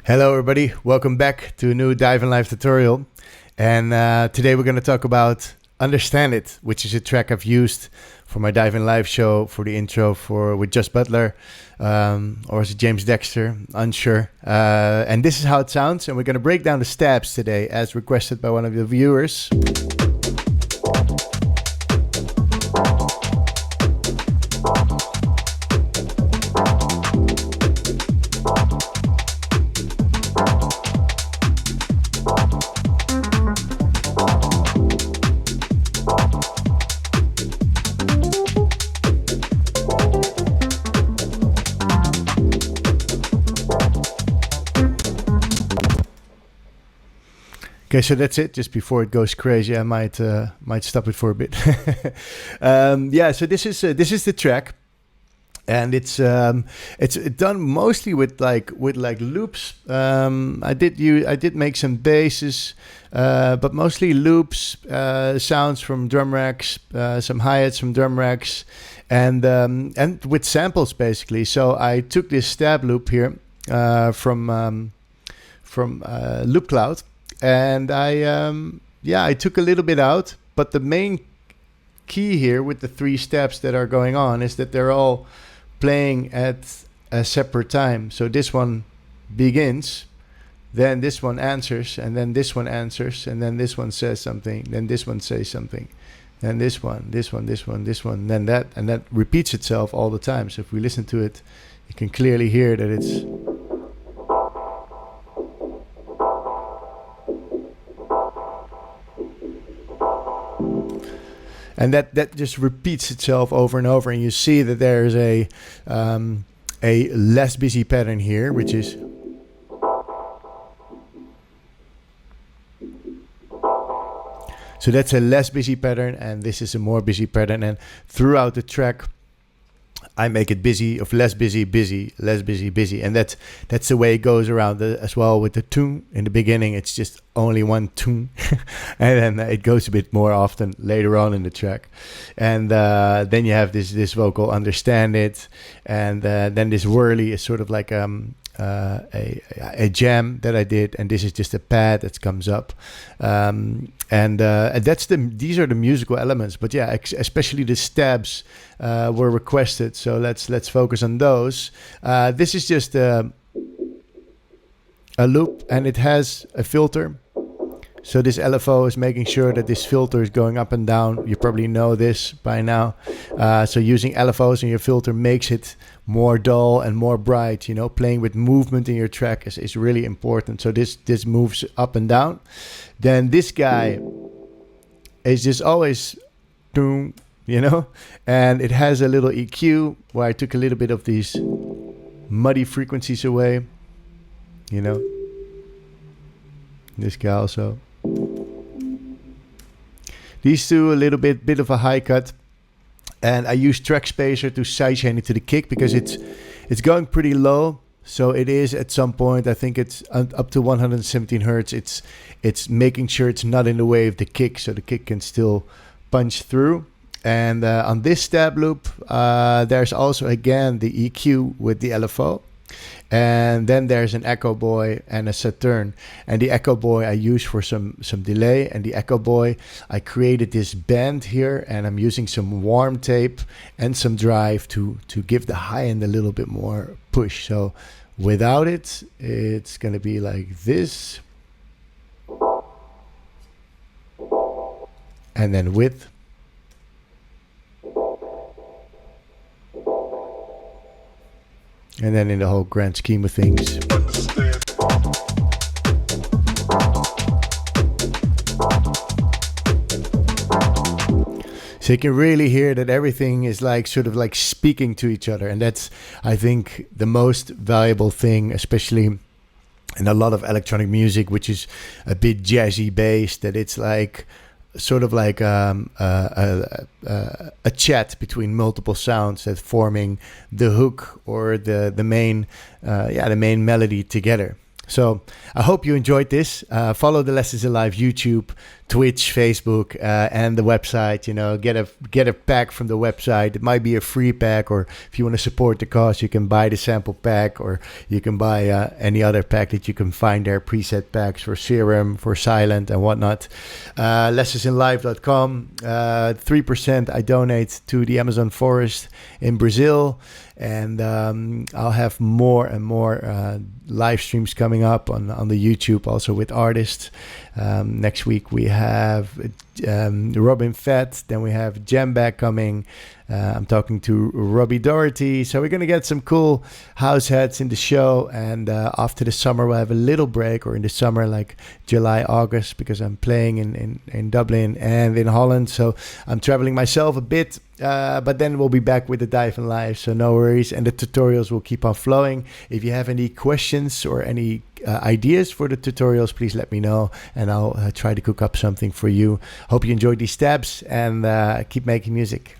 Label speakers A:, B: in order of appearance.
A: Hello everybody, welcome back to a new Dive in Live tutorial. And today we're going to talk about Understand It, which is a track I've used for my Dive in Live show for the intro with Just Butler, or is it James Dexter? Unsure. And this is how it sounds, and we're going to break down the stabs today as requested by one of the viewers. Okay, so that's it. Just before it goes crazy, I might stop it for a bit. Yeah, so this is the track, and it's done mostly with like loops. I did make some basses, but mostly loops, sounds from drum racks, some hi-hats from drum racks, and with samples basically. So I took this stab loop here from Loop Cloud. And I took a little bit out, but the main key here with the three steps that are going on is that they're all playing at a separate time. So this one begins, then this one answers, and then this one answers, and then this one says something, then this one says something, then this one, then that, and that repeats itself all the time. So if we listen to it, you can clearly hear that it's... And that just repeats itself over and over, and you see that there's a less busy pattern here, which is so that's a less busy pattern, and this is a more busy pattern. And throughout the track, I make it busy, of less busy, busy, less busy, busy, and that's the way it goes around as well. With the tune in the beginning, it's just only one tune, and then it goes a bit more often later on in the track. And then you have this vocal, Understand It, and then this whirly is sort of like a jam that I did, and this is just a pad that comes up, and these are the musical elements. But yeah, especially the stabs were requested, so let's focus on those. This is just a loop, and it has a filter. So this LFO is making sure that this filter is going up and down. You probably know this by now. So using LFOs in your filter makes it more dull and more bright. You know, playing with movement in your track is really important. So this moves up and down. Then this guy is just always doom, you know, and it has a little EQ where I took a little bit of these muddy frequencies away, you know. This guy also. These two, a little bit of a high cut, and I use track spacer to sidechain it to the kick because it's going pretty low. So it is at some point, I think it's up to 117 hertz. It's making sure it's not in the way of the kick, so the kick can still punch through. And on this stab loop, there's also again the EQ with the LFO. And then there's an Echo Boy and a Saturn. And the Echo Boy I use for some delay. And the Echo Boy, I created this band here, and I'm using some warm tape and some drive to give the high end a little bit more push. So without it, it's going to be like this. And then with. And then in the whole grand scheme of things. So you can really hear that everything is like sort of like speaking to each other. And that's, I think, the most valuable thing, especially in a lot of electronic music, which is a bit jazzy based, that it's like sort of like a chat between multiple sounds that forming the hook or the main melody together. So I hope you enjoyed this. Follow the Lessons in Life YouTube, Twitch, Facebook, and the website. Get a pack from the website. It might be a free pack, or if you want to support the cause, you can buy the sample pack, or you can buy any other pack that you can find there. Preset packs for Serum, for Silent, and whatnot. Lessonsinlife.com. 3% I donate to the Amazon forest in Brazil. And I'll have more and more live streams coming up on the YouTube, also with artists. Next week we have Robin Fett, then we have Jambak coming. I'm talking to Robbie Doherty. So we're going to get some cool house heads in the show. And after the summer, we'll have a little break, or in the summer, like July, August, because I'm playing in Dublin and in Holland. So I'm traveling myself a bit. But then we'll be back with the Dive in Live, so no worries. And the tutorials will keep on flowing. If you have any questions or any ideas for the tutorials, please let me know, and I'll try to cook up something for you. Hope you enjoyed these steps, and keep making music.